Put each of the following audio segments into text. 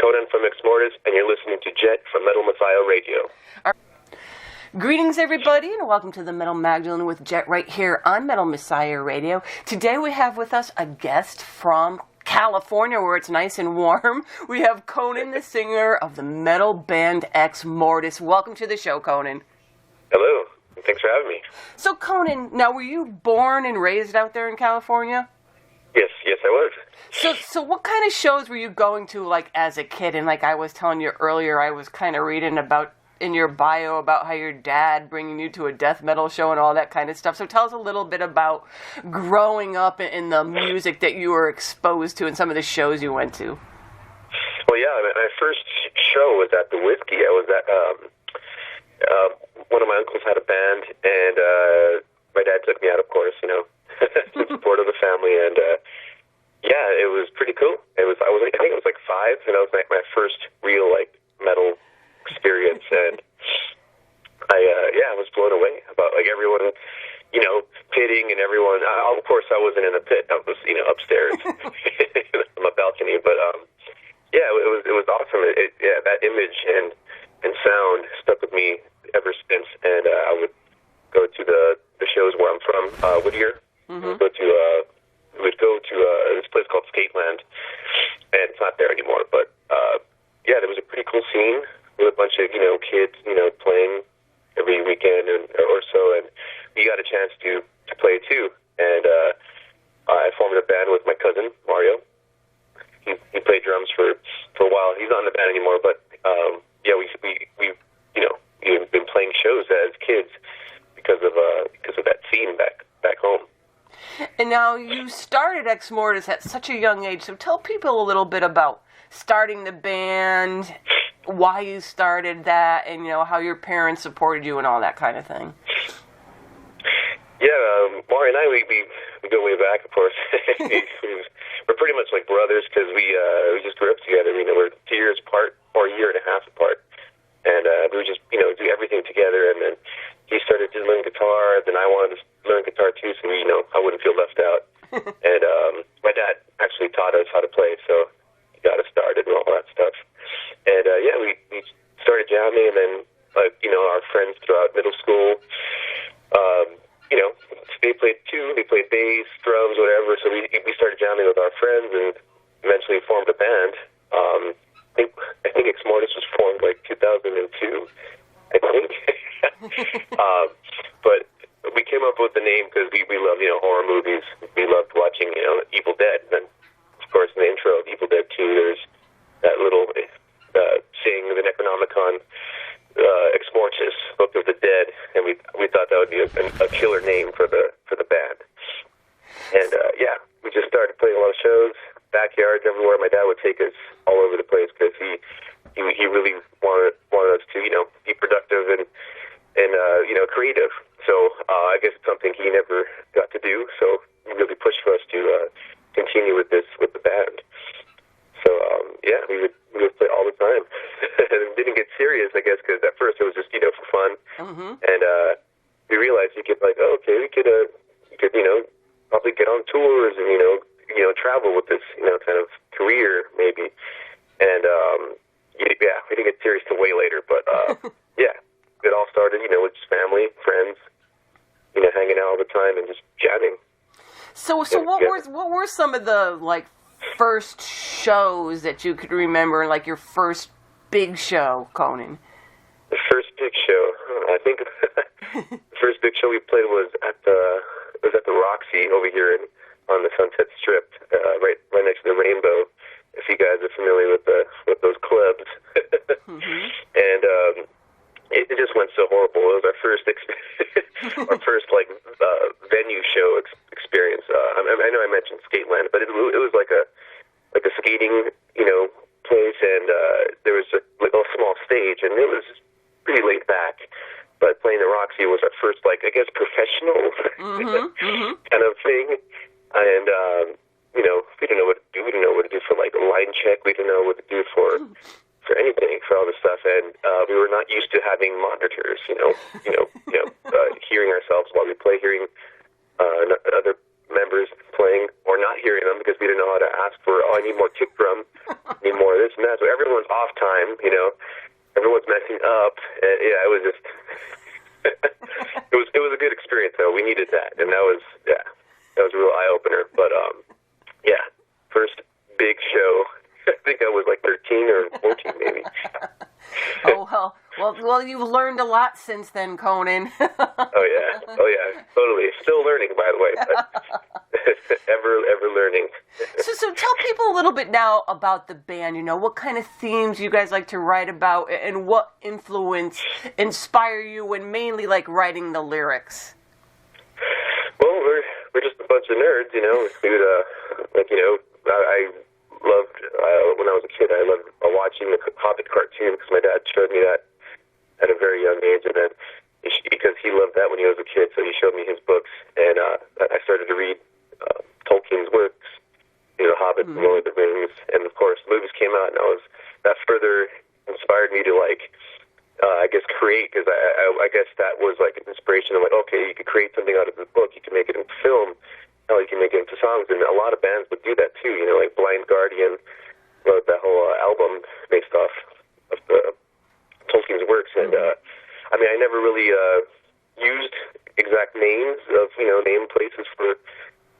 Conan from Exmortus, and you're listening to Jet from Metal Messiah Radio. Greetings, everybody, and welcome to the Metal Magdalene with Jet right here on Metal Messiah Radio. Today we have with us a guest from California, where it's nice and warm. We have Conan, the singer of the metal band Exmortus. Welcome to the show, Conan. Hello. Thanks for having me. So, Conan, now were you born and raised out there in California? Yes, I was. So what kind of shows were you going to, like, as a kid? And like I was telling you earlier, I was kind of reading about, in your bio, about how your dad bringing you to a death metal show and all that kind of stuff. So tell us a little bit about growing up in the music that you were exposed to and some of the shows you went to. Well, yeah, my first show was at the Whiskey. I was at, one of my uncles had a band, and my dad took me out, of course, in support of the family, and yeah, it was pretty cool. I think it was like 5, and that was my first real metal experience, and I was blown away about everyone, pitting and everyone. Of course, I wasn't in the pit. I was upstairs on my balcony, but yeah, it was awesome. That image and sound stuck with me ever since, and I would go to the shows where I'm from, Whittier. Mm-hmm. We'd go to this place called Skateland, and it's not there anymore, but yeah, there was a pretty cool scene with a bunch of kids playing every weekend or so, and we got a chance to play too. And I formed a band with my cousin Mario. He played drums for a while. He's not in the band anymore, but yeah, we've been playing shows as kids because of that scene back home. And now you started Exmortus at such a young age, so tell people a little bit about starting the band, why you started that, and how your parents supported you and all that kind of thing. Yeah, Maury and I, we go way back, of course. We're pretty much like brothers because we just grew up together. We're 2 years apart, or a year and a half apart, and we would just do everything together. And then he started to learn guitar, then I wanted to learn guitar too, so I wouldn't feel left out. And my dad actually taught us how to play, so he got us started and all that stuff. And yeah, we started jamming, and then our friends throughout middle school, they played too. They played bass, drums, whatever. So we started jamming with our friends, and eventually formed a band. I think Exmortus was formed 2002. I think. But we came up with the name because we love horror movies. We loved watching Evil Dead. And then, of course, in the intro of Evil Dead 2, there's that little saying the Necronomicon, Exmortus, Book of the Dead, and we thought that would be a killer name for the band. And yeah, we just started playing a lot of shows, backyards, everywhere. My dad would take us all over the place because he really wanted us to be productive and creative. So I guess it's something he never got to do. So he really pushed for us to continue with the band. So yeah, we would play all the time. It didn't get serious, I guess, because at first it was just for fun. Mm-hmm. And we realized we could okay, we could probably get on tours and travel with this kind of career maybe. And yeah, we didn't get serious till way later, but yeah, it all started with just family, friends, hanging out all the time and just jamming. So what were some of the first shows that you could remember, your first big show, Conan? The first big show, I think the first big show we played was at the Roxy over here on the Sunset Strip, right next to the Rainbow. If you guys are familiar with those clubs, mm-hmm. And it just went so horrible. It was our first venue show experience. I know I mentioned Skateland, but it was like a skating place, and there was a small stage, and it was pretty laid back. But playing the Roxy was our first professional mm-hmm. Mm-hmm. kind of thing, and we didn't know what to do. We didn't know what to do for line check. We didn't know what to do for anything, for all this stuff, and we were not used to having monitors. Hearing ourselves while we play, hearing other members playing or not hearing them because we didn't know how to ask for. Oh, I need more kick drum. I need more of this. this and that. So everyone's off time, you know, everyone's messing up. And, yeah, it was just, it was a good experience though. We needed that, and that was a real eye opener. But yeah, first big show. I think I was like 13 or 14 maybe. Oh well, you've learned a lot since then, Conan. Oh yeah, totally. Still learning, by the way, but ever learning. So tell people a little bit now about the band. You know, what kind of themes you guys like to write about, and what influence inspire you when mainly like writing the lyrics? Well, we're just a bunch of nerds, you know. We would like, you know, I loved when I was a kid. I loved watching the Hobbit cartoon because my dad showed me that at a very young age, and then because he loved that when he was a kid, so he showed me his books, and I started to read Tolkien's works, you know, Hobbit, and Lord of the Rings, and of course, movies came out, and that further inspired me to like, I guess, create, because I guess that was like an inspiration. I'm like, okay, you could create something out of the book, you can make it into film, how you can make it into songs, and a lot of bands would do that too, you know, like Blind Guardian wrote that whole album based off of the Tolkien's works, and I mean, I never really used exact names of, you know, name places for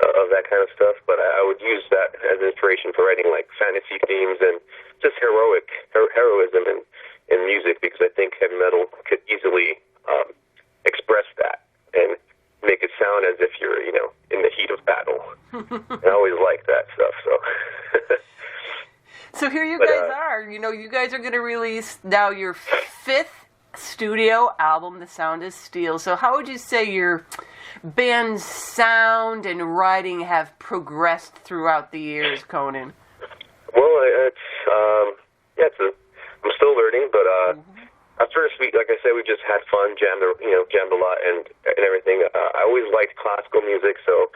of that kind of stuff, but I would use that as inspiration for writing like fantasy themes and just heroism in music, because I think heavy metal could easily express that and make it sound as if you're, you know, in the heat of battle. I always liked that stuff, so. So here you guys are. You know, you guys are going to release now your 5th studio album, The Sound is Steel. So how would you say your band's sound and writing have progressed throughout the years, Conan? Well, I'm still learning, but at first, like I said, we just had fun, jammed a lot and everything. I always liked classical music, so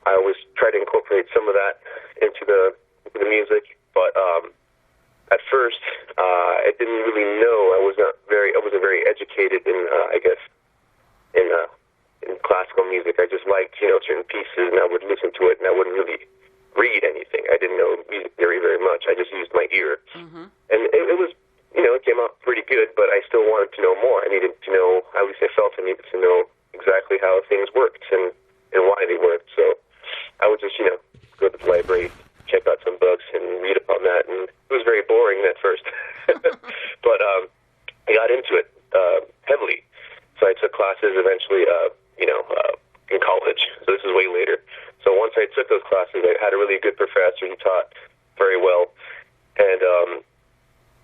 I always try to incorporate some of that into the music. But at first, I didn't really know. I wasn't very educated in, I guess, in classical music. I just liked, you know, certain pieces, and I would listen to it, and I wouldn't really read anything. I didn't know music theory very much. I just used my ear, and it was, you know, it came out pretty good. But I still wanted to know more. I needed to know. At least I felt I needed to know exactly how things worked and why they worked. So I would just, you know, go to the library, check out some books and read upon that, and it was very boring at first. But I got into it heavily. So I took classes eventually, in college. So this is way later. So once I took those classes, I had a really good professor. He taught very well, and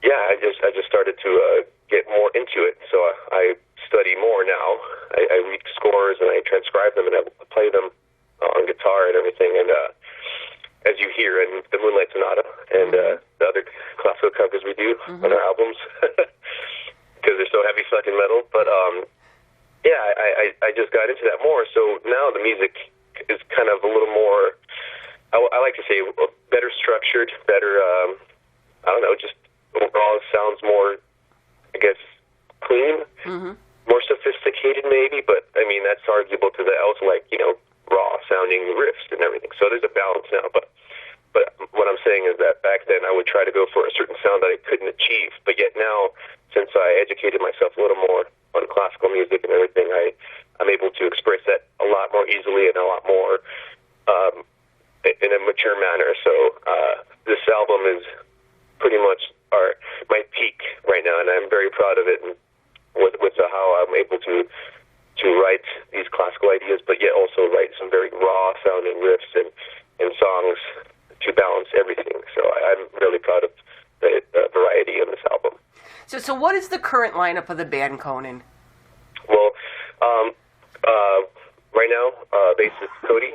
I just started to get more into it. So I study more now. I read scores and I transcribe them and I play them on guitar and everything. And as you hear in the Moonlight Sonata and the other classical covers we do on our albums, because they're so heavy fucking metal. But I just got into that more. So now the music is kind of a little more, I like to say, better structured, better, I don't know, just overall sounds more, I guess, clean, more sophisticated maybe, but I mean, that's arguable because I also like, you know, raw sounding riffs and everything. So there's a balance now, but what I'm saying is that back then I would try to go for a certain sound that I couldn't achieve, but yet now, since I educated myself a little more on classical music and everything, I'm able to express that a lot more easily and a lot more in a mature manner. So this album is pretty much my peak right now, and I'm very proud of it, and with how I'm able to write these classical ideas, but yet also write some very raw sounding riffs and songs to balance everything. So I'm really proud of the variety in this album. So what is the current lineup of the band, Conan? Well, right now, bassist Cody,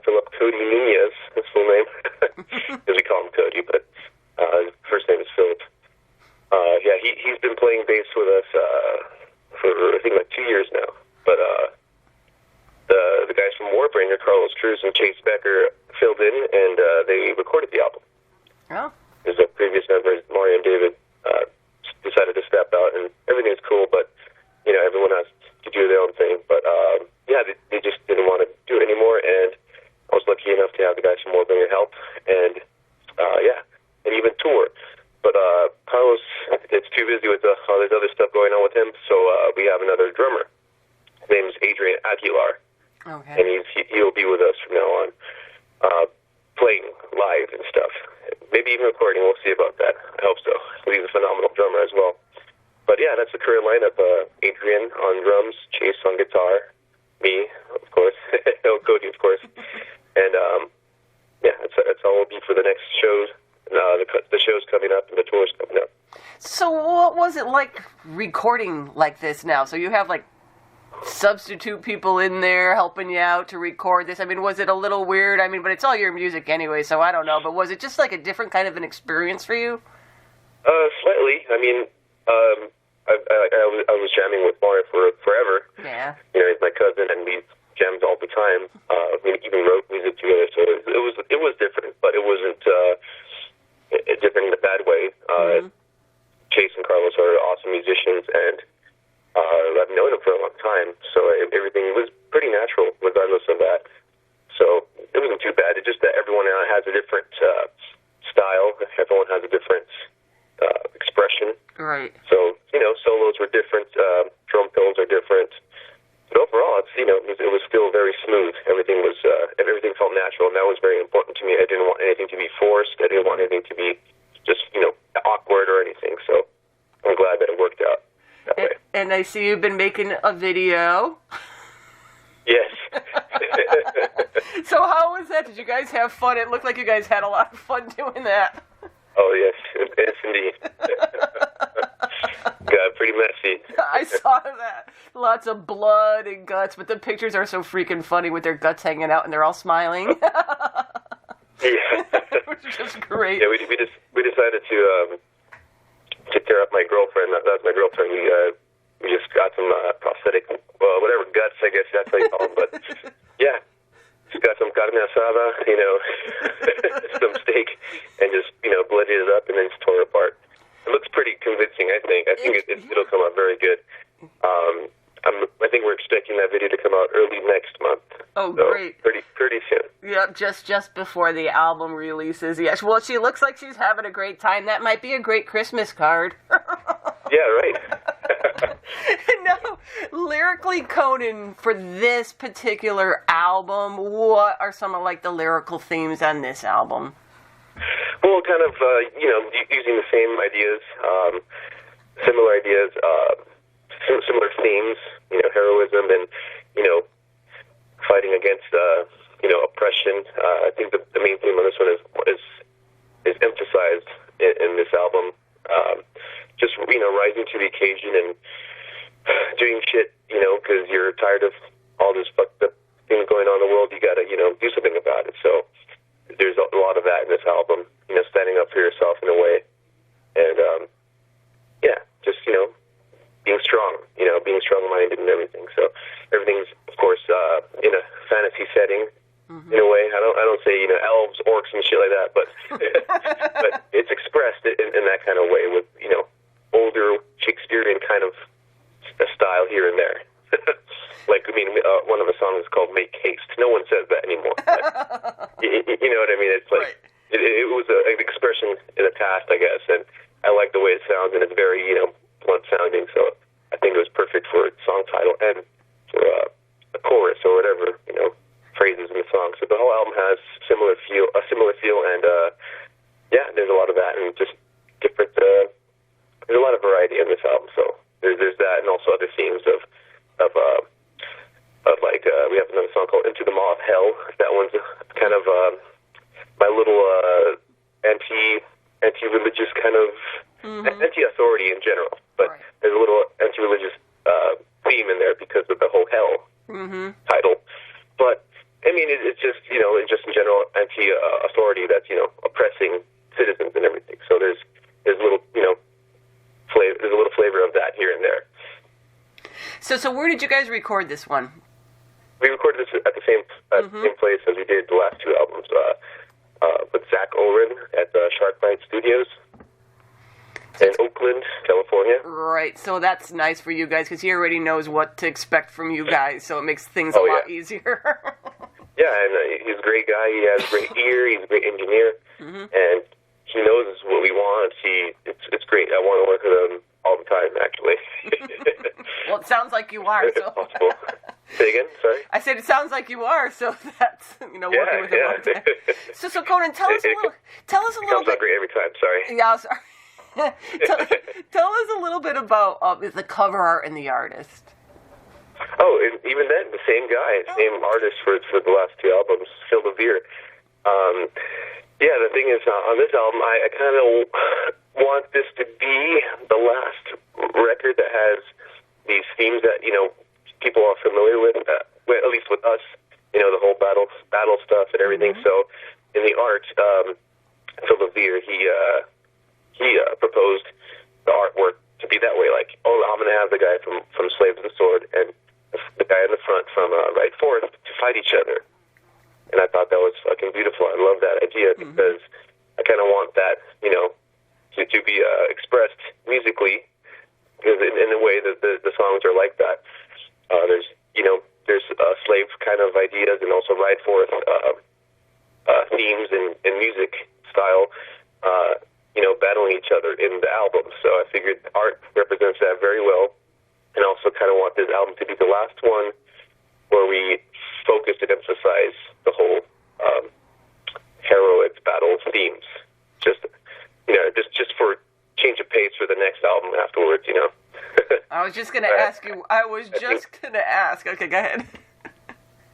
Philip Cody Nunez, his full name, because we call him Cody, but his first name is Philip. He's been playing bass with us for I think like 2 years now. But the guys from Warbringer, Carlos Cruz and Chase Becker, filled in, and they recorded the album. Oh. There's a previous members, Mario and David, decided to step out, and everything's cool, but you know, everyone has to do their own thing. But they just didn't want to do it anymore, and I was lucky enough to have the guys from Warbringer help, and and even tour. too busy with all this other stuff going on with him, so we have another drummer. His name is Jadran Conan. Okay. And he'll be with us from now on, playing live and stuff. Maybe even recording. We'll see about that. I hope so. He's a phenomenal drummer as well. But yeah, that's the current lineup. Adrian on drums, Chase on guitar, me, of course, Cody, of course, and yeah, that's all we'll be for the next shows. The shows coming up and the tours coming up. So what was it like recording like this now? So you have like substitute people in there helping you out to record this. I mean, was it a little weird? I mean, but it's all your music anyway, so I don't know. But was it just like a different kind of an experience for you? Slightly. I mean, I was jamming with Mario for forever. Yeah. You know, he's my cousin, and we jammed all the time. We even wrote music together, so it was different, but it wasn't different in a bad way. Chase and Carlos are awesome musicians, and I've known them for a long time, so everything was pretty natural, regardless of that. So it wasn't too bad. It's just that everyone has a different style. Everyone has a different expression. Right. So, you know, solos were different, drum fills are different. But overall, it's, you know, it was still very smooth. Everything felt natural, and that was very important to me. I didn't want anything to be forced. I didn't want anything to be just, you know, awkward or anything. So I'm glad that it worked out that way. And I see you've been making a video. Yes. So how was that? Did you guys have fun? It looked like you guys had a lot of fun doing that. Oh, yes, indeed. Got pretty messy. I saw that. Lots of blood and guts, but the pictures are so freaking funny with their guts hanging out and they're all smiling. Yeah. Which is just great. Yeah, we decided to tear up my girlfriend. That was my girlfriend. We just got some prosthetic, whatever guts, I guess that's how you call them. But yeah, just got some carne asada, you know, some steak, and just, you know, bloodied it up and then just tore it apart. It looks pretty convincing, I think. I think it'll come out very good. I think we're expecting that video to come out early next month. Oh, so great. Pretty soon. Yep, just before the album releases. Yes. Well, she looks like she's having a great time. That might be a great Christmas card. Yeah, right. Now, lyrically, Conan, for this particular album, what are some of like the lyrical themes on this album? Well, kind of, you know, using the same ideas, similar ideas, similar themes, you know, heroism and, you know, fighting against, you know, oppression. I think the main theme on this one is emphasized in this album. Just, you know, rising to the occasion and doing shit, you know, because you're tired of all this fucked up things going on in the world. You gotta, you know, do something about it. So there's a lot of that in this album, you know, standing up for yourself in a way. And, yeah, just, you know, being strong, you know, being strong-minded and everything. So everything's, of course, in a fantasy setting, in a way. I don't say, you know, elves, orcs, and shit like that, but but it's expressed in that kind of way with, you know, older Shakespearean kind of style here and there. Like, I mean, one of the songs is called "Make Haste." No one says that anymore. You know what I mean? It's like it was an expression in the past, I guess, and I like the way it sounds, and it's very, you know, blunt sounding. So I think it was perfect for its song title and for a chorus or whatever, you know, phrases in the song. So the whole album has a similar feel, and yeah, there's a lot of that, and just different. There's a lot of variety in this album. So there's that, and also other themes of like we have another song called "Into the Maw of Hell." That one's kind of my little anti-religious kind of anti-authority in general, but there's a little anti-religious theme in there because of the whole hell title. But I mean, it's just, you know, it's just in general anti-authority that's, you know, oppressing citizens and everything. So there's a little, you know, there's a little flavor of that here and there. So where did you guys record this one? We recorded this at the same place as we did the last two albums, with Zach Oren at Sharkbite Studios in Oakland, California. Right, so that's nice for you guys because he already knows what to expect from you guys, so it makes things a lot easier. Yeah, and he's a great guy. He has a great ear. He's a great engineer, and he knows what we want. It's great. I want to work with him you are. If So. possible. Say again, sorry? I said it sounds like you are, so that's, working with him all the time. So Conan, tell us a little It comes out great every time, sorry. Yeah, I'm sorry. tell us a little bit about the cover art and the artist. Oh, and even then, the same guy, same artist for the last two albums, Phil Levere. Yeah, the thing is, on this album, I kind of want this to be the last record that has these themes that, people are familiar with, at least with us, the whole battle stuff and everything. Mm-hmm. So in the art, Phil Levere, he proposed the artwork to be that way, like, I'm going to have the guy from Slave to the Sword and the guy in the front from Right Forth to fight each other. And I thought that was fucking beautiful. I love that idea because I kind of want that, to be expressed musically, because in a way that the songs are like that. There's slave kind of ideas and also Right Forth themes and music style, battling each other in the album. So I figured art represents that very well, and also kind of want this album to be the last one where we focus and emphasize the whole heroic battle themes. Just for change of pace for the next album afterwards, I was just going to ask you. Okay, go ahead.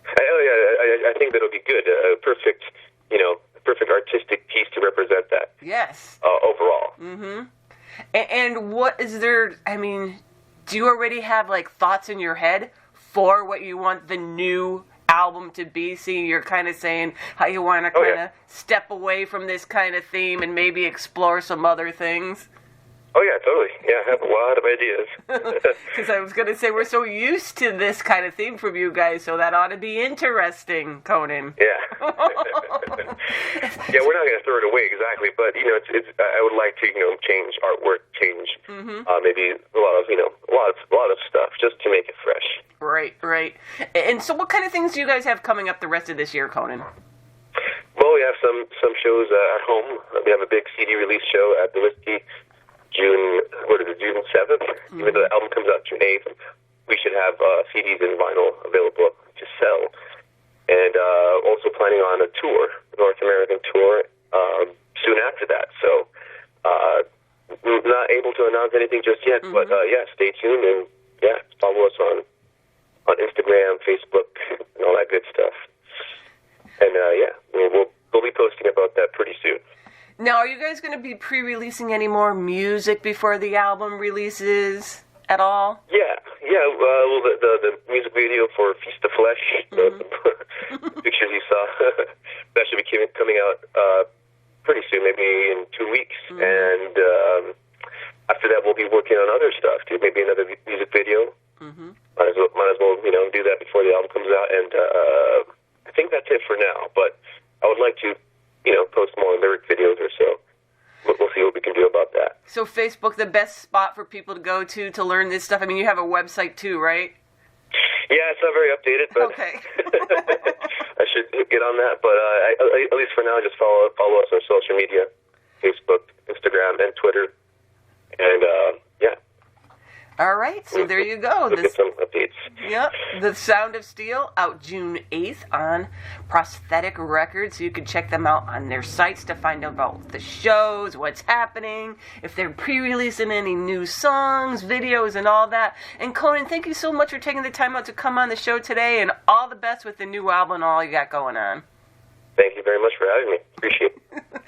I think that'll be good. Perfect artistic piece to represent that. Yes. Overall. Mm-hmm. And what is there? I mean, do you already have thoughts in your head for what you want the new album to be? See, you're kind of saying how you want to kind of step away from this kind of theme and maybe explore some other things. Oh, yeah, totally. Yeah, I have a lot of ideas. Because I was going to say, we're so used to this kind of theme from you guys, so that ought to be interesting, Conan. Yeah. Yeah, we're not going to throw it away exactly, but, I would like to, change artwork, change maybe a lot of stuff, just to make it fresh. Right. And so what kind of things do you guys have coming up the rest of this year, Conan? Well, we have some shows at home. We have a big CD release show at the Whiskey, June 7th. Even though the album comes out June 8th, we should have CDs and vinyl available to sell. And also planning on a tour, North American tour, soon after that. So not able to announce anything just yet, but stay tuned and follow us on Instagram, Facebook, and all that good stuff. And we'll be posting about that pretty soon. Now, are you guys going to be pre-releasing any more music before the album releases at all? Yeah. Well, the music video for Feast of Flesh, the pictures you saw, that should be coming out pretty soon, maybe in 2 weeks. And after that, we'll be working on other stuff too. Maybe another music video. Might as well, do that before the album comes out. And I think that's it for now. But I would like to, post more lyric videos or so. We'll see what we can do about that. So Facebook, the best spot for people to go to learn this stuff? I mean, you have a website too, right? Yeah, it's not very updated, but okay. I should get on that. But at least for now, just follow us on social media, Facebook, Instagram, and Twitter. And, All right, so there you go. We'll get some updates. Yep, The Sound of Steel, out June 8th on Prosthetic Records. So you can check them out on their sites to find out about the shows, what's happening, if they're pre-releasing any new songs, videos, and all that. And Conan, thank you so much for taking the time out to come on the show today, and all the best with the new album and all you got going on. Thank you very much for having me. Appreciate it.